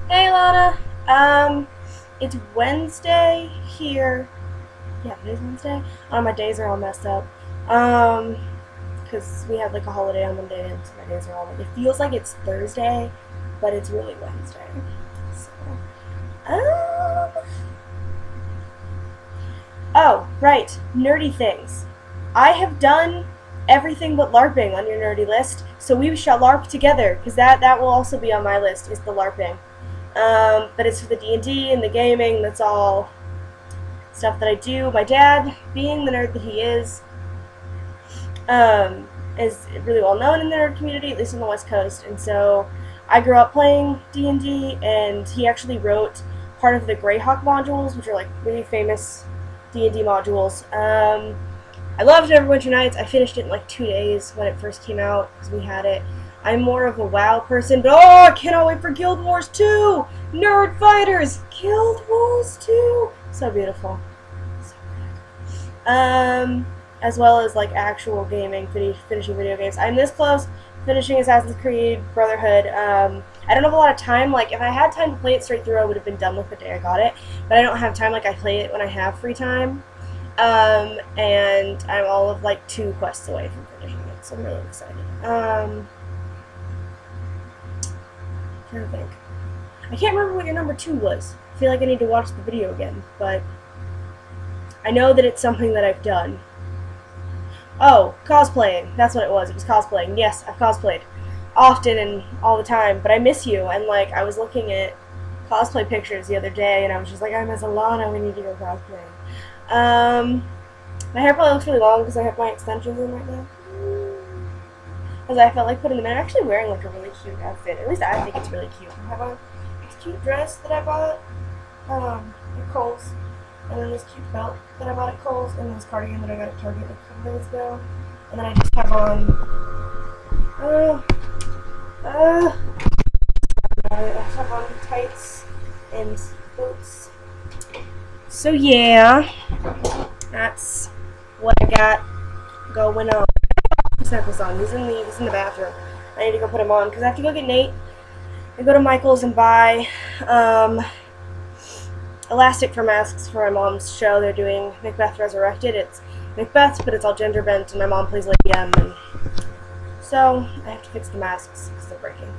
Hey Lana, it's Wednesday here. Yeah, today's Wednesday. My days are all messed up. Because we had like a holiday on Monday, and so my days are all like, it feels like it's Thursday, but it's really Wednesday. So, um, oh, right, nerdy things. I have done everything but LARPing on your nerdy list, so we shall LARP together, because that will also be on my list, is the LARPing. But it's for the D&D and the gaming. That's all stuff that I do. My dad, being the nerd that he is really well known in the nerd community, at least on the West Coast. And so I grew up playing D&D, and he actually wrote part of the Greyhawk modules, which are like really famous D&D modules. I loved Neverwinter Nights. I finished it in like 2 days when it first came out because we had it. I'm more of a WoW person, but oh, I cannot wait for Guild Wars 2! Nerd Fighters! Guild Wars 2! So beautiful. So good. As well as like actual gaming, finishing video games. I'm this close finishing Assassin's Creed Brotherhood. I don't have a lot of time. Like, if I had time to play it straight through, I would have been done with the day I got it. But I don't have time. Like, I play it when I have free time. And I'm all of like 2 quests away from finishing it, so I'm really excited. Trying to think. I can't remember what your number 2 was. I feel like I need to watch the video again, but I know that it's something that I've done. Oh, cosplaying. That's what it was. It was cosplaying. Yes, I've cosplayed often and all the time, but I miss you. And like, I was looking at cosplay pictures the other day, and I was just like, I miss Alana. We need to go cosplaying. My hair probably looks really long because I have my extensions in right now. Because I felt like putting them in. I'm actually wearing like a really cute outfit. At least I think it's really cute. I have on this cute dress that I bought at Kohl's, and then this cute belt that I bought at Kohl's, and this cardigan that I got at Target like a couple days ago. And then I just have on I just have on tights and boots. So yeah, that's what I got going on. Necklace on. He's in the bathroom. I need to go put him on because I have to go get Nate and go to Michael's and buy elastic for masks for my mom's show. They're doing Macbeth Resurrected. It's Macbeth, but it's all gender bent, and my mom plays Lady M, and so I have to fix the masks because they're breaking.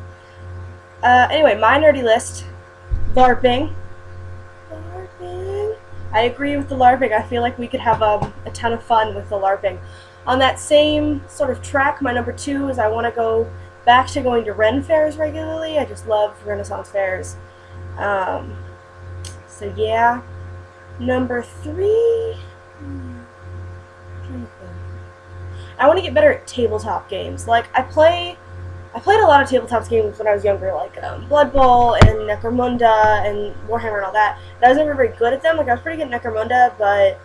Anyway, my nerdy list: LARPing. LARPing. I agree with the LARPing. I feel like we could have a ton of fun with the LARPing. On that same sort of track, my number 2 is I want to go back to going to Ren fairs regularly. I just love Renaissance fairs. So yeah. Number 3... I want to get better at tabletop games. Like, I played a lot of tabletop games when I was younger, like Blood Bowl and Necromunda and Warhammer and all that. But I was never very good at them. Like, I was pretty good at Necromunda, but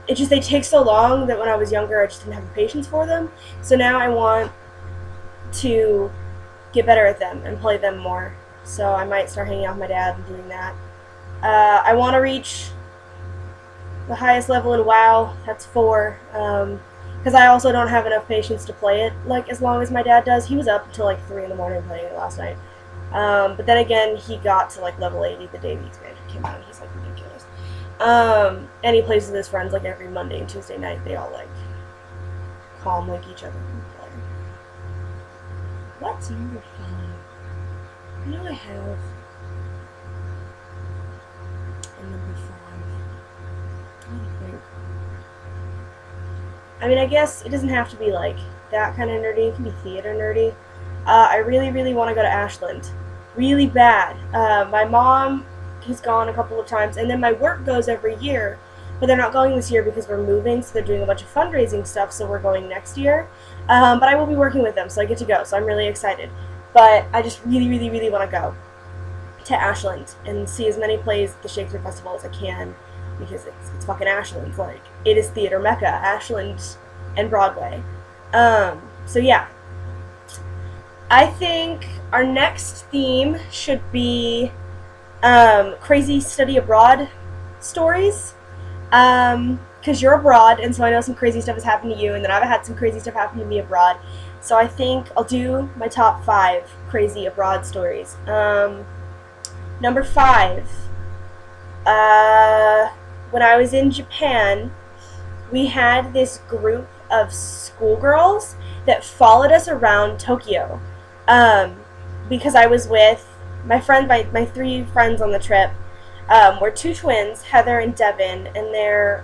they take so long that when I was younger, I just didn't have the patience for them. So now I want to get better at them and play them more. So I might start hanging out with my dad and doing that. I want to reach the highest level in WoW. That's 4. Because I also don't have enough patience to play it like as long as my dad does. He was up until like 3 in the morning playing it last night. But then again, he got to like level 80 the day the expansion came out. He's like ridiculous. And he plays with his friends like every Monday and Tuesday night. They all like calm like each other and play. What's number 5? I know I have a number 5. I mean, I guess it doesn't have to be like that kind of nerdy. It can be theater nerdy. I really, really want to go to Ashland. Really bad. My mom has gone a couple of times, and then my work goes every year, but they're not going this year because we're moving, so they're doing a bunch of fundraising stuff, so we're going next year. But I will be working with them, so I get to go, so I'm really excited. But I just really, really, really want to go to Ashland and see as many plays at the Shakespeare Festival as I can, because it's fucking Ashland. Like, it is theater mecca, Ashland and Broadway. So yeah. I think our next theme should be crazy study abroad stories. Because you're abroad, and so I know some crazy stuff has happened to you, and then I've had some crazy stuff happen to me abroad. So I think I'll do my top 5 crazy abroad stories. Number 5. When I was in Japan, we had this group of schoolgirls that followed us around Tokyo. Because I was with my 3 friends on the trip. Were 2 twins, Heather and Devin, and they're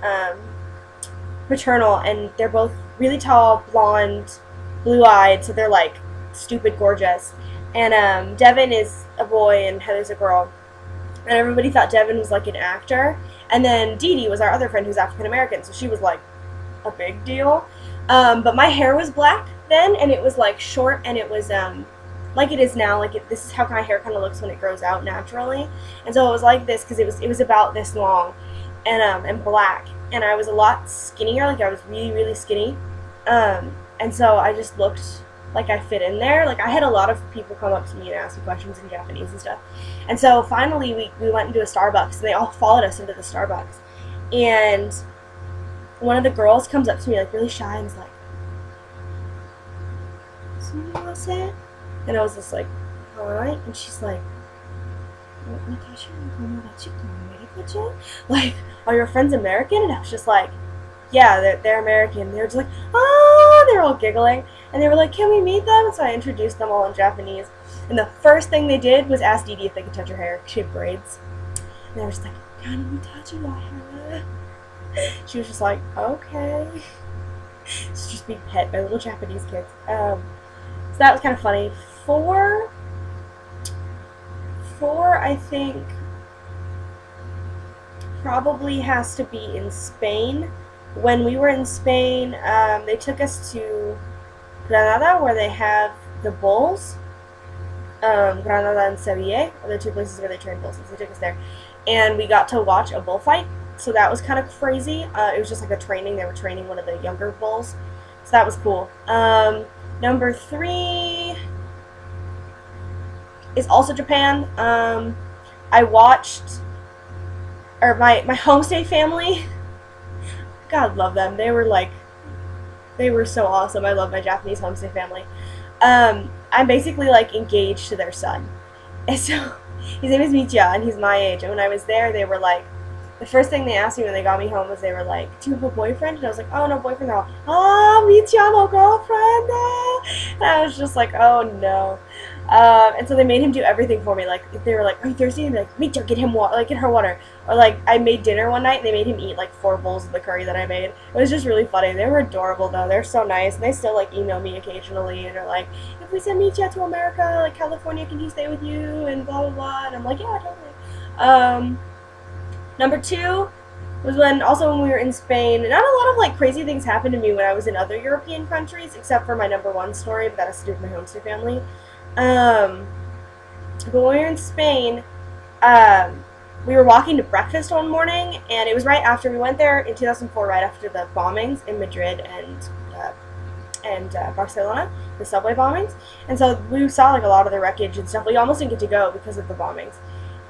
fraternal, and they're both really tall, blonde, blue-eyed, so they're like stupid gorgeous. And Devin is a boy and Heather's a girl. And everybody thought Devin was like an actor. And then Dee Dee was our other friend who's African American, so she was like a big deal. But my hair was black then, and it was like short, and it was like it is now. Like this is how my hair kind of looks when it grows out naturally. And so it was like this because it was about this long, and black. And I was a lot skinnier. Like I was really, really skinny. And so I just looked like I fit in there. Like I had a lot of people come up to me and ask me questions in Japanese and stuff. And so finally we went into a Starbucks, and they all followed us into the Starbucks. And one of the girls comes up to me like really shy and is like, "Sumimasen?" And I was just like, "Hi." And she's like, like, "Are your friends American?" And I was just like, "Yeah, they're American." They were just like, "Oh," they were all giggling. And they were like, "Can we meet them?" And so I introduced them all in Japanese. And the first thing they did was ask Dee Dee if they could touch her hair. She had braids. And they were just like, "Can we touch your hair?" She was just like, "Okay." It's just being pet by little Japanese kids. So that was kind of funny. 4, I think, probably has to be in Spain. When we were in Spain, they took us to Granada, where they have the bulls. Granada and Sevilla are the 2 places where they train bulls, so they took us there. And we got to watch a bullfight, so that was kind of crazy. It was just like a training. They were training one of the younger bulls, so that was cool. Number 3 is also Japan. I watched, or my homestay family, God love them. They were so awesome. I love my Japanese homestay family. I'm basically like engaged to their son. And so his name is Michia, and he's my age. And when I was there, they were like, the first thing they asked me when they got me home was they were like, "Do you have a boyfriend?" And I was like, "Oh, no boyfriend." They're all, "Oh, Michia, no girlfriend." And I was just like, "Oh no." And so they made him do everything for me. Like if they were like, "Are you thirsty?" And like, "Michia, get him water," like get her water. Or like I made dinner one night and they made him eat like 4 bowls of the curry that I made. It was just really funny. They were adorable though. They're so nice, and they still like email me occasionally and are like, "If we send Michia to America, like California, can he stay with you?" and blah blah blah. And I'm like, "Yeah, totally." Number 2 was when we were in Spain. Not a lot of like crazy things happened to me when I was in other European countries, except for my number 1 story, but that has to do with my homestay family. But when we were in Spain, we were walking to breakfast one morning, and it was right after we went there in 2004, right after the bombings in Madrid and Barcelona, the subway bombings. And so we saw like a lot of the wreckage and stuff. We almost didn't get to go because of the bombings.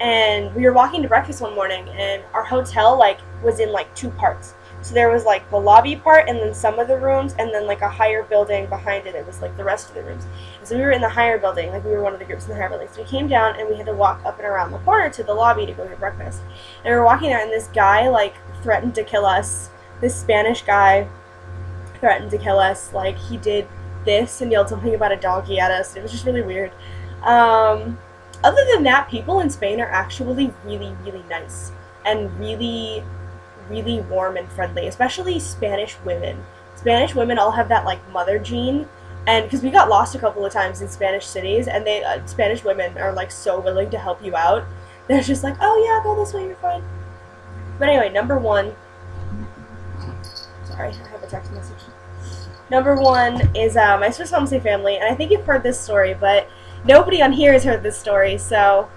And we were walking to breakfast one morning, and our hotel like was in like 2 parts. So there was like the lobby part, and then some of the rooms, and then like a higher building behind it. It was like the rest of the rooms. And so we were in the higher building, like we were one of the groups in the higher building. So we came down, and we had to walk up and around the corner to the lobby to go get breakfast. And we were walking there, and this guy like threatened to kill us. This Spanish guy threatened to kill us. Like he did this and yelled something about a doggy at us. It was just really weird. Other than that, people in Spain are actually really, really nice and really, really warm and friendly, especially Spanish women. Spanish women all have that like mother gene, and because we got lost a couple of times in Spanish cities, and they Spanish women are like so willing to help you out. They're just like, "Oh yeah, go this way, you're fine." But anyway, number 1. Sorry, I have a text message. Number 1 is my Swiss homestay family, and I think you've heard this story, but nobody on here has heard this story. So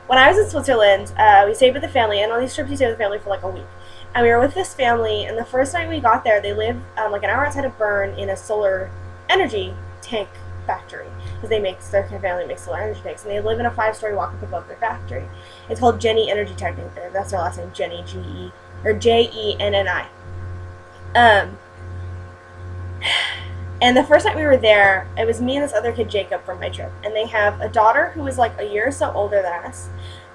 when I was in Switzerland, we stayed with the family, and on these trips you stay with the family for like a week. And we were with this family, and the first night we got there, they live like an hour outside of Bern in a solar energy tank factory, because their family makes solar energy tanks, and they live in a 5-story walk up above their factory. It's called Jenny Energy Technic. That's their last name, Jenny, G-E, or Jenni. And the first night we were there, it was me and this other kid, Jacob, from my trip. And they have a daughter who was like a year or so older than us.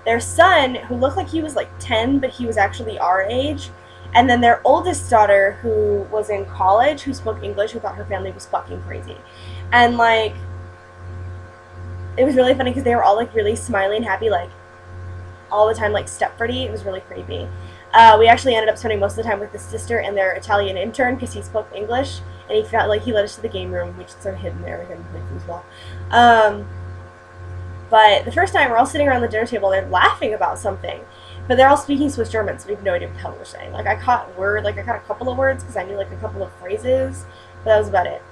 Their son, who looked like he was like 10, but he was actually our age. And then their oldest daughter, who was in college, who spoke English, who thought her family was fucking crazy. And like, it was really funny because they were all like really smiley and happy, like all the time, like Stepfordy. It was really creepy. We actually ended up spending most of the time with his sister and their Italian intern because he spoke English, and he felt like he led us to the game room, which is sort of hidden there with him and play foosball. But the first time we're all sitting around the dinner table, they're laughing about something, but they're all speaking Swiss German, so we have no idea what the hell they're saying. Like I caught a couple of words because I knew like a couple of phrases, but that was about it.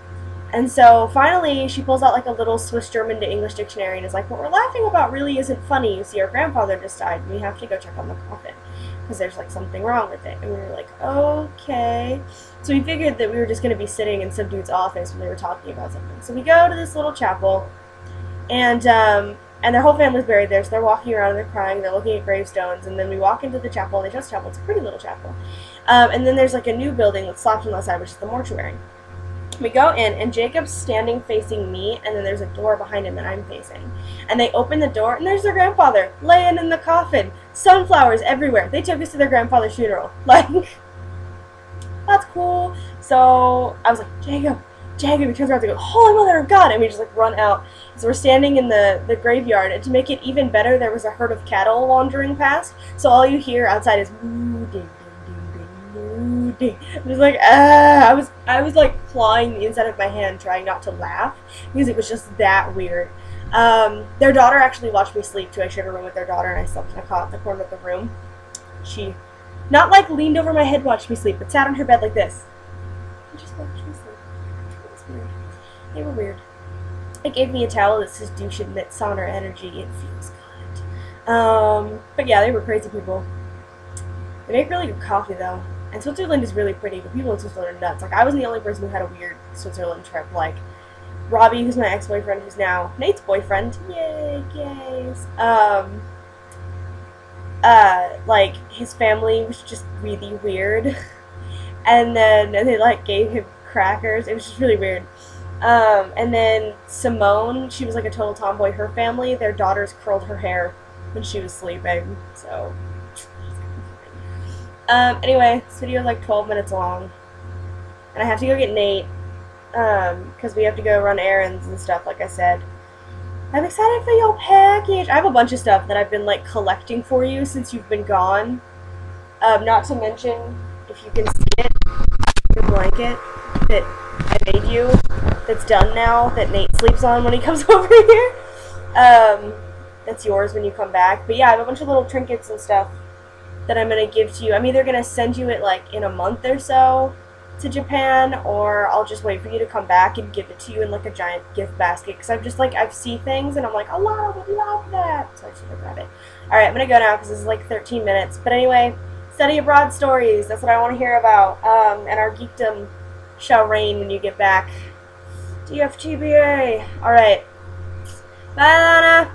And so finally, she pulls out like a little Swiss German to English dictionary and is like, "What we're laughing about really isn't funny. You see, our grandfather just died, and we have to go check on the coffin because there's like something wrong with it." And we were like, "Okay." So we figured that we were just going to be sitting in some dude's office when they were talking about something. So we go to this little chapel, and their whole family's buried there. So they're walking around and they're crying. They're looking at gravestones, and then we walk into the chapel, and they just chapel. It's a pretty little chapel. And then there's like a new building that's slapped on the side, which is the mortuary. We go in, and Jacob's standing facing me, and then there's a door behind him that I'm facing. And they open the door, and there's their grandfather laying in the coffin. Sunflowers everywhere. They took us to their grandfather's funeral. Like, that's cool. So I was like, Jacob. He turns around and goes, "Holy Mother of God!" And we just like run out. So we're standing in the graveyard, and to make it even better, there was a herd of cattle wandering past. So all you hear outside is woo ding. I was like, I was like clawing the inside of my hand, trying not to laugh because it was just that weird. Their daughter actually watched me sleep too. I shared a room with their daughter, and I slept in a cot in the corner of the room. She, not like leaned over my head, watched me sleep, but sat on her bed like this. And just watched me sleep. It was weird. They were weird. It gave me a towel that says "douche emit sauna energy. It feels good." But yeah, they were crazy people. They make really good coffee though. And Switzerland is really pretty, but people in Switzerland are nuts. Like, I wasn't the only person who had a weird Switzerland trip. Like, Robbie, who's my ex-boyfriend, who's now Nate's boyfriend. Yay, gays. Like, his family was just really weird. And then they, like, gave him crackers. It was just really weird. And then Simone, she was, like, a total tomboy. Her family, their daughters curled her hair when she was sleeping. So... anyway, this video is like 12 minutes long, and I have to go get Nate, because we have to go run errands and stuff, like I said. I'm excited for your package. I have a bunch of stuff that I've been, like, collecting for you since you've been gone. Not to mention, if you can see it, your blanket that I made you, that's done now, that Nate sleeps on when he comes over here. That's yours when you come back. But yeah, I have a bunch of little trinkets and stuff that I'm going to give to you. I'm either going to send you it like in a month or so to Japan, or I'll just wait for you to come back and give it to you in like a giant gift basket, because I'm just like, I've seen things and I'm like, oh, I would love that. So I should have grabbed it. Alright, I'm going to go now because this is like 13 minutes. But anyway, study abroad stories. That's what I want to hear about. And our geekdom shall reign when you get back. DFTBA. Alright. Bye, Lana.